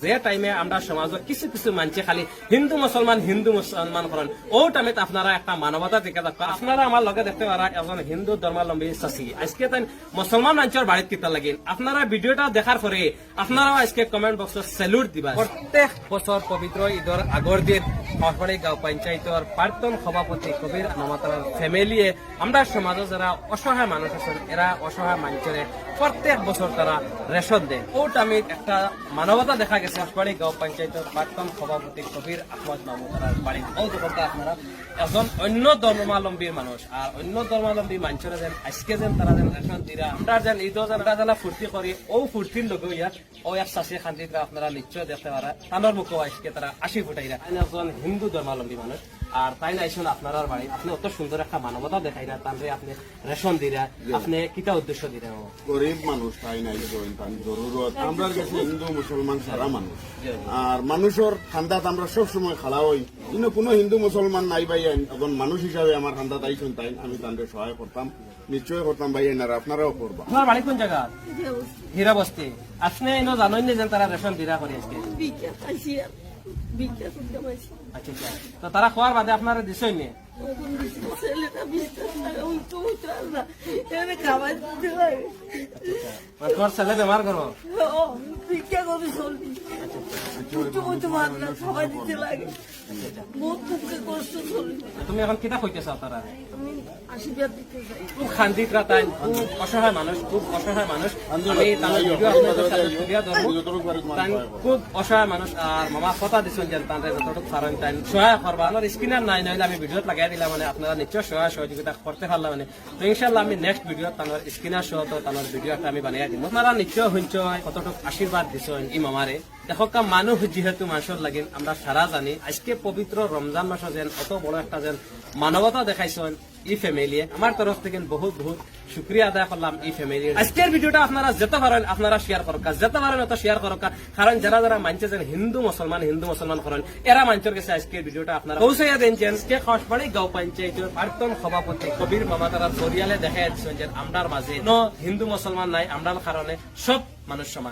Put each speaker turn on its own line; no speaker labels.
যে টাইমে আমরা সমাজত কিছু কিছু মানছে খালি হিন্দু মুসলমান করেন ও টাইমে আপনারা একটা মানবতা দেখে থাকবে। আপনারা আমার লগে দেখতে পারা একজন হিন্দু ধর্মাবলম্বী চাষি আজকে তাই মুসলমান মানুষের বাড়িত কিতা লাগিল। আপনারা ভিডিওটা দেখার পরে আপনারাও আজকে কমেন্ট বক্সত স্যালুট দিবা। প্রত্যেক বছর পবিত্র ঈদের আগর দিন হরফাড়ি গাঁও পঞ্চায়েতের প্রাক্তন সভাপতি কবির মমতার ফ্যামিলিয়ে আমরা সমাজে যারা অসহায় মানুষ আছেন এরা অসহায় মানুষের প্রত্যেক বছর তারা রেশন দেয়। ও টাইমে একটা মানবতা দেখা গেছে হরফাড়ি গাঁও পঞ্চায়েতের প্রাক্তন সভাপতি কবির আহমদ মমতার বাড়ি। ও দোকানটা আপনারা একজন অন্য ধর্মাবলম্বীর মানুষ আর অন্য ধর্মাবলম্বী মানুষেরা যেন আজকে যেন তারা যেন রেশন দিরা আমরা যেন ঈদও যেন যারা ফুর্তি করি ও ফুর্তির লোক ইয়াত ও এক চাষি খান্দিতে আপনারা নিশ্চয় দেখতে পারা তানোর মুখে আজকে তারা আসি ফুটাইরা একজন হিন্দু ধর্মাবলম্বী মানুষ আর তাই না আইসুন আপনার বাড়ি আপনি অত সুন্দর একটা মানবতা দেখাইরা তাহলে আপনি রেশন দিরা আপনি কিটা উদ্দেশ্য দিরা
গরিব মানুষ তাই নাই জরুরত আমরা গেছি হিন্দু মুসলমান সারা মানুষ আর মানুষের খান্দাত আমরা সব সময় খালা হই কিন্তু কোনো হিন্দু মুসলমান নাই ভাই এখন মানুষ হিসাবে আমার খান্দাত আইসুন তাই আমি তাদের সহায় করতাম নিশ্চয় করতাম ভাই এনারা আপনারাও করবা।
আপনার বাড়ি কোন জায়গা? হীরা বস্তি। আপনি এনে জানেন যে তারা রেশন দিরা করে আজকে আচ্ছা আচ্ছা তো তারা খাওয়ার বাদে আপনারা দিছই নি তোমার ছেলে বেমার করো তুমি এখন কিতা কইতেছ তারা খুব খান্দিতরা তাই খুব অসহায় মানুষ আমি তাদের ভিডিও আপনাদের সাথে তুলিয়া ধরবো খুব অসহায় মানুষ আর মামা কথা দিচ্ছেন যে তাদের যতটুকু পারেন তাই সহায় করবা আমার স্ক্রিনার নাই নইলে আমি ভিডিওত লাগাই দিলাম মানে আপনারা নিশ্চয় সহায় সহযোগিতা করতে পারলাম মানে তো ইনশাল্লাহ আমি নেক্সট ভিডিও তানোর স্ক্রিনার সহ তো তানোর ভিডিও একটা আমি বানিয়ে দিম আপনারা নিশ্চয় হইচয় কতটুকু আশীর্বাদ দিচ্ছেন ই মামারে দেখো মানুষ যেহেতু মানুষের লাগিন আমরা সারা জানি আজকে পবিত্র রমজান মাস যেন অত বড় একটা যেন মানবতা দেখাইছেন ই ফ্যামিলি আমার তরফ থেকে বহুত শুক্রিয়া আদায় করলাম এই ফ্যামিলি। আজকের ভিডিওটা আপনারা যেতে পারেন আপনারা শেয়ার করুক যেতে পারেন অত শেয়ার করুক কারণ যারা যারা মানছে যেন হিন্দু মুসলমান করেন এরা মানুষের কাছে আজকের ভিডিওটা আপনারা পৌঁছাইয়া দেন যে আজকে খসবাড়ি গাঁও পঞ্চায়েতের প্রাক্তন সভাপতি কবির মমতার জরিয়ালে দেখা যাচ্ছে যে আমরার মাঝে হিন্দু মুসলমান নাই আমরার কারণে সব মানুষ সমান।